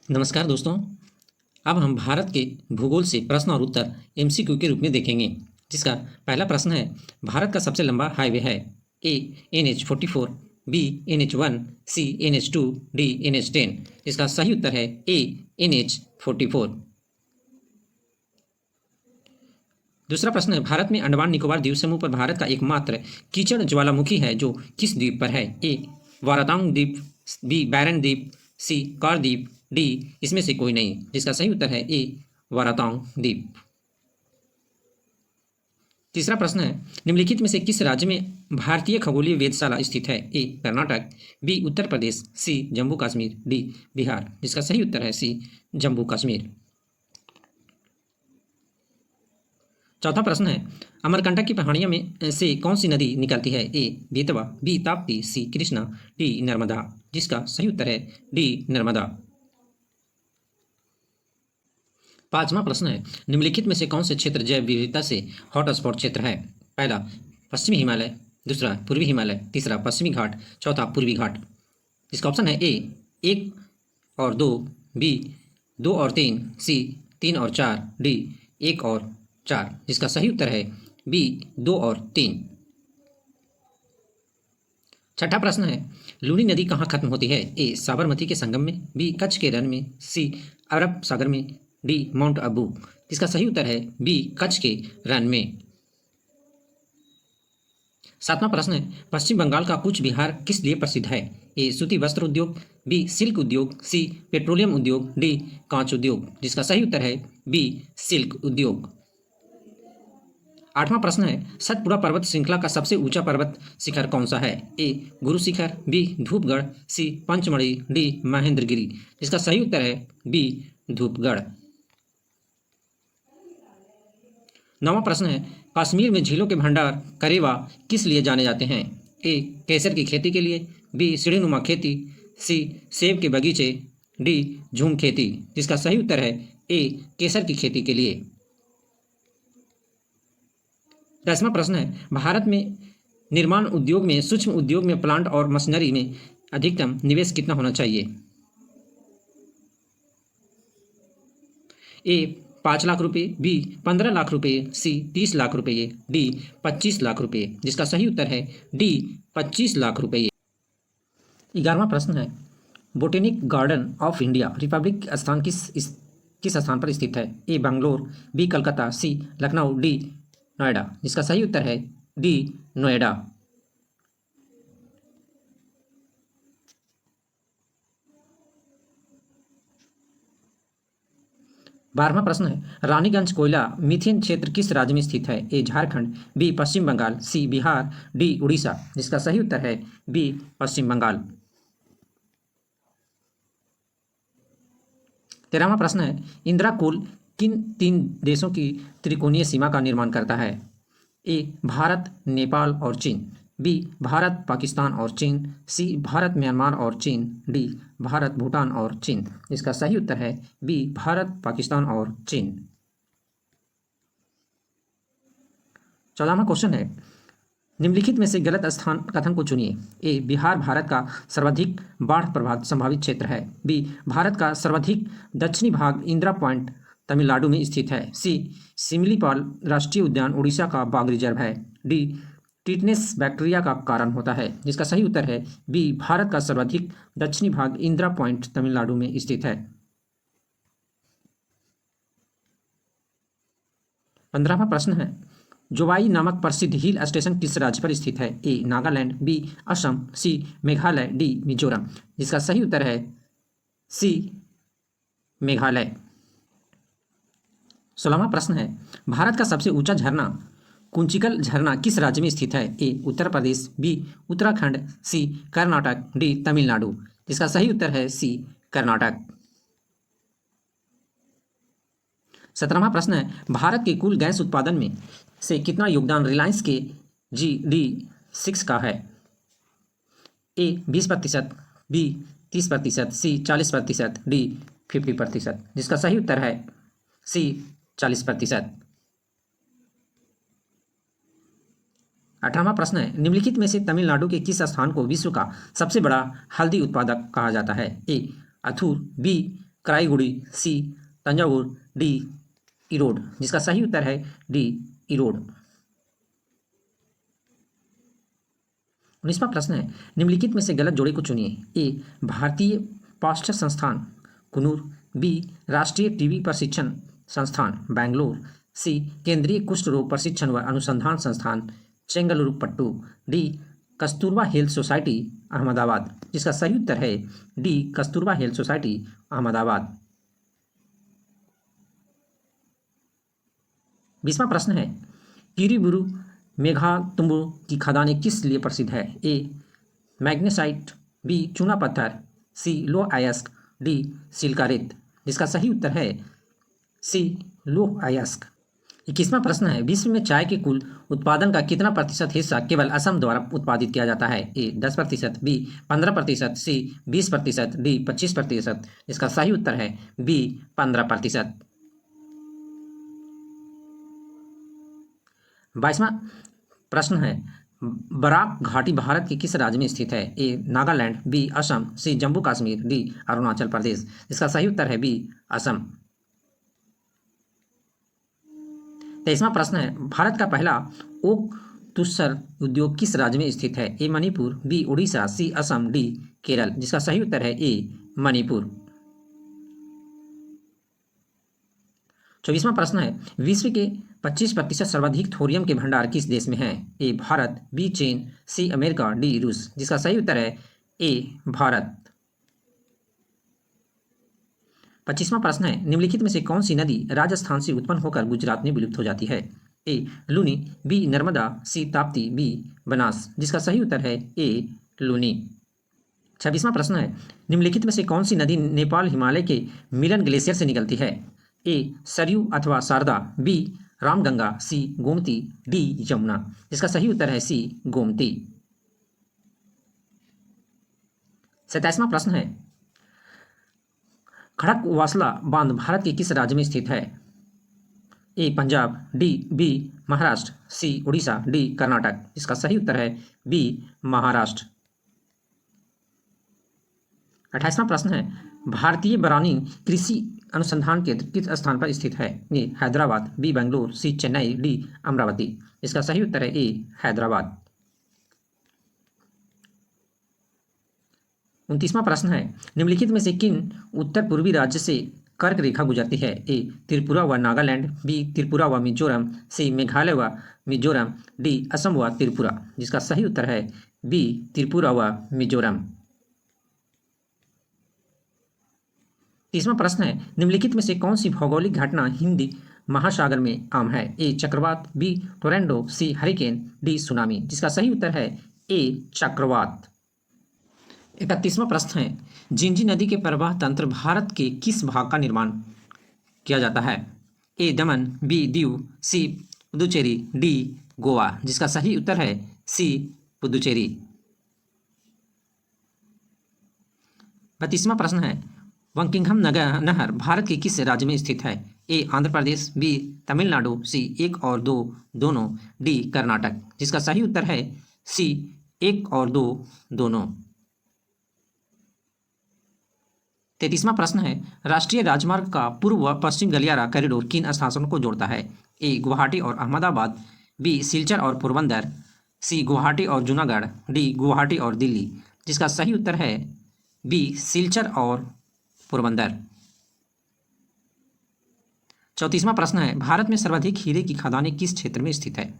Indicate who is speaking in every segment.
Speaker 1: नमस्कार दोस्तों। अब हम भारत के भूगोल से प्रश्न और उत्तर एमसीक्यू के रूप में देखेंगे, जिसका पहला प्रश्न है, भारत का सबसे लंबा हाईवे है? ए NH44, बी NH1, सी NH2, डी NH10। इसका सही उत्तर है ए NH44। दूसरा प्रश्न है, भारत में अंडमान निकोबार द्वीप समूह पर भारत का एकमात्र कीचड़ ज्वालामुखी है जो किस द्वीप पर है? ए वारातांग द्वीप, बी बैरन द्वीप, सी कार द्वीप, डी इसमें से कोई नहीं। जिसका सही उत्तर है ए वारातांग द्वीप। तीसरा प्रश्न है, निम्नलिखित में से किस राज्य में भारतीय खगोलीय वेधशाला स्थित है? ए कर्नाटक, बी उत्तर प्रदेश, सी जम्मू कश्मीर, डी बिहार। जिसका सही उत्तर है सी जम्मू कश्मीर। चौथा प्रश्न है, अमरकंटक की पहाड़ियों में से कौन सी नदी निकलती है? ए बेतवा, बी ताप्ती, सी कृष्णा, डी नर्मदा। जिसका सही उत्तर है डी नर्मदा। पांचवा प्रश्न है, निम्नलिखित में से कौन से क्षेत्र जैव विविधता से हॉटस्पॉट क्षेत्र है? पहला पश्चिमी हिमालय, दूसरा पूर्वी हिमालय, तीसरा पश्चिमी घाट, चौथा पूर्वी घाट। इसका ऑप्शन है ए 1 और 2, बी 2 और 3, सी 3 और 4, डी 1 और 4। जिसका सही उत्तर है बी 2 और 3। छठा प्रश्न है, लूनी नदी कहाँ खत्म होती है? ए साबरमती के संगम में, बी कच्छ के रण में, सी अरब सागर में, डी माउंट आबू। इसका सही उत्तर है बी कच्छ के रण में। सातवां प्रश्न है, पश्चिम बंगाल का कूच बिहार किस लिए प्रसिद्ध है? ए सूती वस्त्र उद्योग, बी सिल्क उद्योग, सी पेट्रोलियम उद्योग, डी कांच उद्योग। जिसका सही उत्तर है बी सिल्क उद्योग। आठवां प्रश्न है, सतपुड़ा पर्वत श्रृंखला का सबसे ऊंचा पर्वत शिखर कौन सा है? ए गुरु शिखर, बी धूपगढ़, सी पंचमढ़ी, डी महेंद्रगिरी। इसका सही उत्तर है बी धूपगढ़। नौवां प्रश्न है, कश्मीर में झीलों के भंडार करेवा किस लिए जाने जाते हैं? ए केसर की खेती के लिए, बी सीढ़ीनुमा खेती, सी सेब के बगीचे, डी झूम खेती। जिसका सही उत्तर है ए केसर की खेती के लिए। 10वां प्रश्न है, भारत में निर्माण उद्योग में, सूक्ष्म उद्योग में, प्लांट और मशीनरी में अधिकतम निवेश कितना होना चाहिए? ए 5 लाख रुपए, बी 15 लाख रुपए, सी 30 लाख रुपए, डी 25 लाख रुपए। जिसका सही उत्तर है डी 25 लाख रुपए। 11वां प्रश्न है, botanic garden of India Republic स्थान किस स्थान पर स्थित है? ए बंगलोर, बी कलकत्ता, सी लखनऊ, डी नोएडा। जिसका सही उत्तर है डी नोएडा। 12वां प्रश्न है, रानीगंज कोयला मीथेन क्षेत्र किस राज्य में स्थित है? ए झारखंड, बी पश्चिम बंगाल, सी बिहार, डी उड़ीसा। जिसका सही उत्तर है बी पश्चिम बंगाल। 13वां प्रश्न है, इंदिरा कोल किन 3 देशों की त्रिकोणीय सीमा का निर्माण करता है? ए भारत, नेपाल और चीन, बी भारत, पाकिस्तान और चीन, सी भारत, म्यांमार और चीन, डी भारत, भूटान और चीन। इसका सही उत्तर है बी भारत, पाकिस्तान और चीन। 14वां क्वेश्चन है, निम्नलिखित में से गलत स्थान कथन को चुनिए। ए बिहार भारत का सर्वाधिक बाढ़ प्रभावित संभावित क्षेत्र है, बी भारत का सर्वाधिक दक्षिणी भाग इंदिरा पॉइंट तमिलनाडु में स्थित है, सी सिमलीपाल राष्ट्रीय उद्यान उड़ीसा का बाघ रिजर्व है, डी टिटनेस बैक्टीरिया का कारण होता है। जिसका सही उत्तर है बी भारत का सर्वाधिक दक्षिणी भाग इंदिरा पॉइंट तमिलनाडु में स्थित है। 15वां प्रश्न है, जोवाई नामक प्रसिद्ध हिल स्टेशन किस राज्य पर स्थित है? ए नागालैंड, बी असम, सी मेघालय, डी मिजोरम। जिसका सही उत्तर है सी मेघालय। 16वां प्रश्न है, भारत का सबसे ऊंचा झरना कुंचिकल झरना किस राज्य में स्थित है? ए उत्तर प्रदेश, बी उत्तराखंड, सी कर्नाटक, डी तमिलनाडु। जिसका सही उत्तर है सी कर्नाटक। 17वां प्रश्न है, भारत के कुल गैस उत्पादन में से कितना योगदान रिलायंस के GD6 का है? ए 20%, बी 30%, सी 40%, डी 50%। जिसका सही उत्तर है सी 40%। 18वां प्रश्न है, निम्नलिखित में से तमिलनाडु के किस स्थान को विश्व का सबसे बड़ा हल्दी उत्पादक कहा जाता है? ए अथुर, बी कराईगुड़ी, सी तंजावुर, डी इरोड। जिसका सही उत्तर है डी इरोड। 19वां प्रश्न है, निम्नलिखित में से गलत जोड़े को चुनिए। ए भारतीय पाश्चर संस्थान कुनूर, बी राष्ट्रीय टीबी प्रशिक्षण संस्थान बेंगलोर, सी केंद्रीय कुष्ठ रोग प्रशिक्षण व अनुसंधान संस्थान Chengalpattu, D Kasturba health society Ahmedabad. जिसका सही उत्तर है D Kasturba health society Ahmedabad. 20वां प्रश्न है, किरीबुरु मेघातुम्बु की खदानें किस लिए प्रसिद्ध है। ए मैग्नेसाइट, बी चूना पत्थर, सी लोह अयस्क, डी सिलिका रेत। जिसका सही उत्तर है सी लोह अयस्क। 21वां प्रश्न है, विश्व में चाय के कुल उत्पादन का कितना प्रतिशत हिस्सा केवल असम द्वारा उत्पादित किया जाता है। ए 10%, बी 15%, सी 20%, डी 25%। इसका सही उत्तर है बी 15%। 22वां प्रश्न है, बराक घाटी भारत के किस राज्य में स्थित है। ए नागालैंड, बी असम, सी जम्मू कश्मीर, डी अरुणाचल प्रदेश। इसका सही उत्तर है बी असम। 23वां प्रश्न है, भारत का पहला ओक तुषर उद्योग किस राज्य में स्थित है। ए मणिपुर, बी उड़ीसा, सी असम, डी केरल। जिसका सही उत्तर है ए मणिपुर। 24वां प्रश्न है, विश्व के 25% सर्वाधिक थोरियम के भंडार किस देश में हैं। ए भारत, बी चीन, सी अमेरिका, डी रूस। जिसका सही उत्तर है ए भारत। 25वां प्रश्न है, निम्नलिखित में से कौन सी नदी राजस्थान से उत्पन्न होकर गुजरात में विलुप्त हो जाती है। ए लूनी, बी नर्मदा, सी ताप्ती, बी बनास। जिसका सही उत्तर है ए लूनी। 26वां प्रश्न है, निम्नलिखित में से कौन सी नदी नेपाल हिमालय के मिलन ग्लेशियर से निकलती है। ए सरयू अथवा शारदा, बी रामगंगा, सी गोमती, डी यमुना। इसका सही उत्तर है सी गोमती। 27वां प्रश्न है, खड़कवासला बांध भारत के किस राज्य में स्थित है। ए पंजाब, डी बी महाराष्ट्र, सी उड़ीसा, डी कर्नाटक। इसका सही उत्तर है बी महाराष्ट्र। 28वां प्रश्न है, भारतीय बरानी कृषि अनुसंधान केंद्र किस स्थान पर स्थित है। ए हैदराबाद, बी बेंगलोर, सी चेन्नई, डी अमरावती। इसका सही उत्तर है ए हैदराबाद। 29वां प्रश्न है, निम्नलिखित में से किन उत्तर पूर्वी राज्य से कर्क रेखा गुजरती है। ए त्रिपुरा व नागालैंड, बी त्रिपुरा व मिजोरम, सी मेघालय व मिजोरम, डी असम व त्रिपुरा। जिसका सही उत्तर है बी त्रिपुरा व मिजोरम। 30वां प्रश्न है, निम्नलिखित में से कौन सी भौगोलिक घटना हिंदी महासागर में आम है। ए चक्रवात, बी टोरेंडो, सी हरिकेन, डी सुनामी। जिसका सही उत्तर है ए चक्रवात। 31वां प्रश्न है, जिंजी नदी के प्रवाह तंत्र भारत के किस भाग का निर्माण किया जाता है। ए दमन, बी दीव, सी पुदुचेरी, डी गोवा। जिसका सही उत्तर है सी पुदुचेरी। 32वां प्रश्न है, बंकिंघम नहर भारत के किस राज्य में स्थित है। ए आंध्र प्रदेश, बी तमिलनाडु, सी 1 और 2 दोनों, डी कर्नाटक। जिसका सही उत्तर है सी 1 और 2 दोनों। 33वां प्रश्न है, राष्ट्रीय राजमार्ग का पूर्व व पश्चिम गलियारा कॉरिडोर किन स्थानों को जोड़ता है। ए गुवाहाटी और अहमदाबाद, बी सिलचर और पोरबंदर, सी गुवाहाटी और जूनागढ़, डी गुवाहाटी और दिल्ली। जिसका सही उत्तर है बी सिलचर और पोरबंदर। 34वां प्रश्न है, भारत में सर्वाधिक हीरे की खदानें किस क्षेत्र में स्थित है।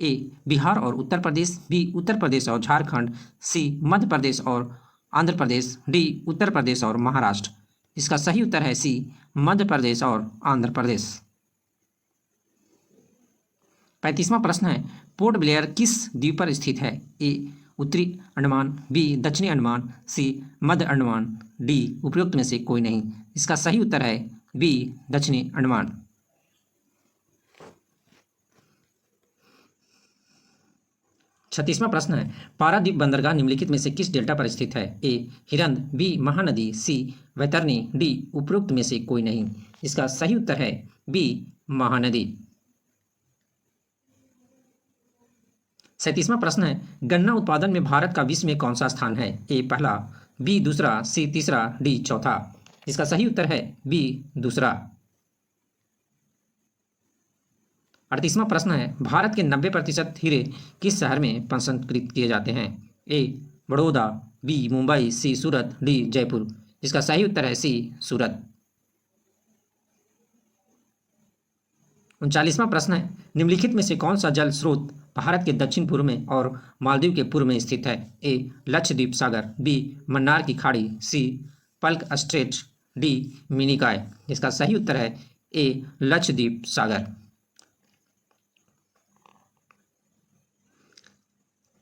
Speaker 1: ए बिहार और उत्तर प्रदेश, बी उत्तर प्रदेश और झारखंड, सी मध्य प्रदेश और आंध्र प्रदेश, डी उत्तर प्रदेश और महाराष्ट्र। इसका सही उत्तर है सी मध्य प्रदेश और आंध्र प्रदेश। 35वां प्रश्न है, पोर्ट ब्लेयर किस द्वीप पर स्थित है। ए उत्तरी अंडमान, बी दक्षिणी अंडमान, सी मध्य अंडमान, डी उपरोक्त में से कोई नहीं। इसका सही उत्तर है बी दक्षिणी अंडमान। 36वां प्रश्न है, पारादीप बंदरगाह निम्नलिखित में से किस डेल्टा पर स्थित है। ए हिरंद, बी महानदी, सी वैतरणी, डी उपरोक्त में से कोई नहीं। इसका सही उत्तर है बी महानदी। 37वां प्रश्न है, गन्ना उत्पादन में भारत का विश्व में कौन सा स्थान है। ए पहला, बी दूसरा, सी तीसरा, डी चौथा। इसका सही उत्तर है बी दूसरा। 38वां प्रश्न है, भारत के 90% हीरे किस शहर में प्रसंस्कृत किए जाते हैं? ए बड़ौदा, बी मुंबई, सी सूरत, डी जयपुर। इसका सही उत्तर है सी सूरत। 39वां प्रश्न है, निम्नलिखित में से कौन सा जल स्रोत भारत के दक्षिण पूर्व में और मालदीव के पूर्व में स्थित है? ए लक्षद्वीप सागर, बी मन्नार की खाड़ी, सी पल्क स्ट्रेट, डी मिनिकॉय। इसका सही उत्तर है ए लक्षद्वीप सागर।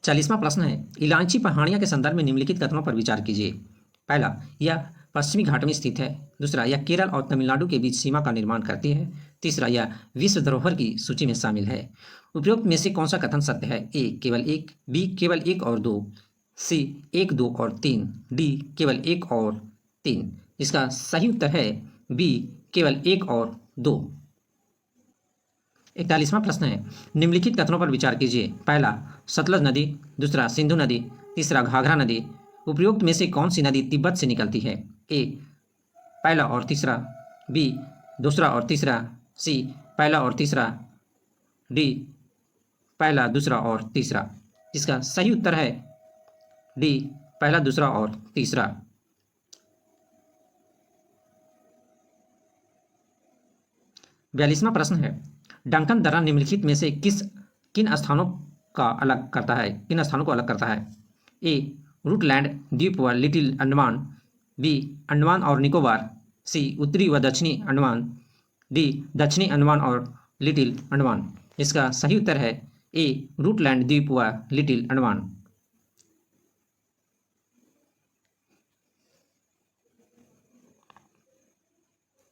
Speaker 1: 40वां प्रश्न है, इलायची पहाड़ियाँ के संदर्भ में निम्नलिखित कथनों पर विचार कीजिए। पहला, यह पश्चिमी घाट में स्थित है। दूसरा, यह केरल और तमिलनाडु के बीच सीमा का निर्माण करती है। तीसरा, यह विश्व धरोहर की सूची में शामिल है। उपरोक्त में से कौन सा कथन सत्य है? ए केवल एक, बी केवल एक और दो, सी एक, दो और तीन, डी केवल एक और तीन। इसका सही उत्तर है बी केवल एक और दो। 41वां प्रश्न है, निम्नलिखित कथनों पर विचार कीजिए। पहला, सतलज नदी, दूसरा सिंधु नदी, तीसरा घाघरा नदी। उपरोक्त में से कौन सी नदी तिब्बत से निकलती है? ए पहला और तीसरा, बी दूसरा और तीसरा, सी पहला और तीसरा, डी पहला दूसरा और तीसरा। इसका सही उत्तर है डी पहला दूसरा और तीसरा। 42वां प्रश्न है, डंकन दर्रा निम्नलिखित में से किन स्थानों को अलग करता है? ए रूटलैंड द्वीप व लिटिल अंडमान, बी अंडमान और निकोबार, सी उत्तरी व दक्षिणी अंडमान, डी दक्षिणी अंडमान और लिटिल अंडमान। इसका सही उत्तर है ए रूटलैंड द्वीप व लिटिल अंडमान।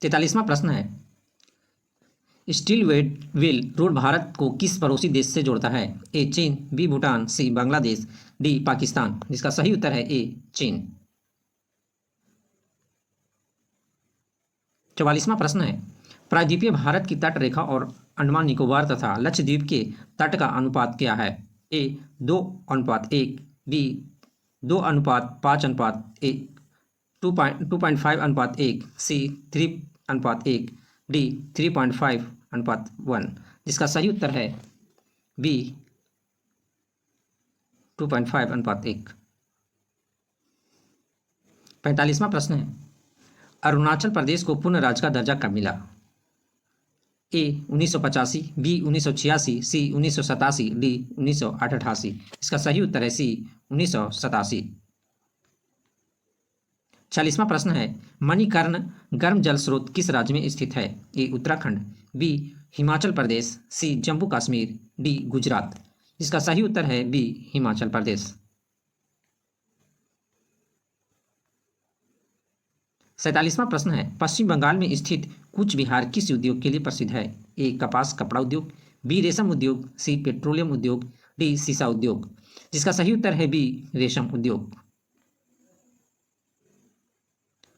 Speaker 1: 43वां प्रश्न है, स्टील वेल रोड भारत को किस पड़ोसी देश से जोड़ता है? ए चीन, बी भूटान, सी बांग्लादेश, डी पाकिस्तान। इसका सही उत्तर है ए चीन। 44वां प्रश्न है, प्रायद्वीपीय भारत की तट रेखा और अंडमान निकोबार तथा लक्षद्वीप के तट का अनुपात क्या है? ए 2:1, बी 2:5:1, 2.5:1, सी 3:1, डी 3.5:1। जिसका सही उत्तर है बी 2.5:1। 45वां प्रश्न है, अरुणाचल प्रदेश को पूर्ण राज्य का दर्जा कब मिला? ए 1985, बी 1986, सी 1987, डी 1988। इसका सही उत्तर है सी 1987। 46वां प्रश्न है, मणिकर्ण गर्म जल स्रोत किस राज्य में स्थित है? ए उत्तराखंड, बी हिमाचल प्रदेश, सी जम्मू कश्मीर, डी गुजरात। इसका सही उत्तर है बी हिमाचल प्रदेश। 47वां प्रश्न है, पश्चिम बंगाल में स्थित कूच बिहार किस उद्योग के लिए प्रसिद्ध है? ए कपास कपड़ा उद्योग, बी रेशम उद्योग, सी पेट्रोलियम उद्योग, डी सीसा उद्योग। जिसका सही उत्तर है बी रेशम उद्योग।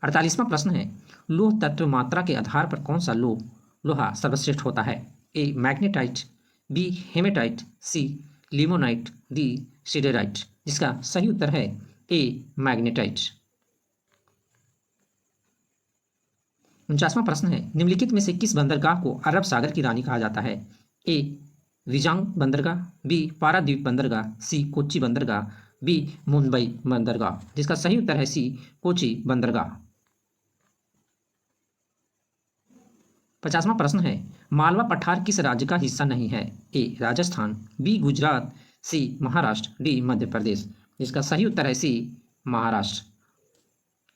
Speaker 1: 48वां प्रश्न है, लोह तत्व मात्रा के आधार पर कौन सा लोहा सर्वश्रेष्ठ होता है? ए मैग्नेटाइट, बी हेमेटाइट, सी लिमोनाइट, डी सिडेराइट। जिसका सही उत्तर है ए मैग्नेटाइट। 49वां प्रश्न है, निम्नलिखित में से किस बंदरगाह को अरब सागर की रानी कहा जाता है? ए विजांग बंदरगाह, बी पारादीप बंदरगाह, सी कोच्चि बंदरगाह, बी मुंबई बंदरगाह। जिसका सही उत्तर है सी कोच्चि बंदरगाह। 50वां प्रश्न है, मालवा पठार किस राज्य का हिस्सा नहीं है? ए राजस्थान, बी गुजरात, सी महाराष्ट्र, डी मध्य प्रदेश। इसका सही उत्तर है सी महाराष्ट्र।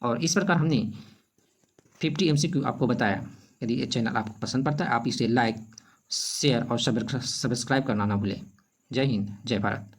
Speaker 1: और इस प्रकार हमने 50 MCQ आपको बताया। यदि ये चैनल आपको पसंद पड़ता है आप इसे लाइक, शेयर और सब्सक्राइब करना ना भूलें। जय हिंद, जय भारत।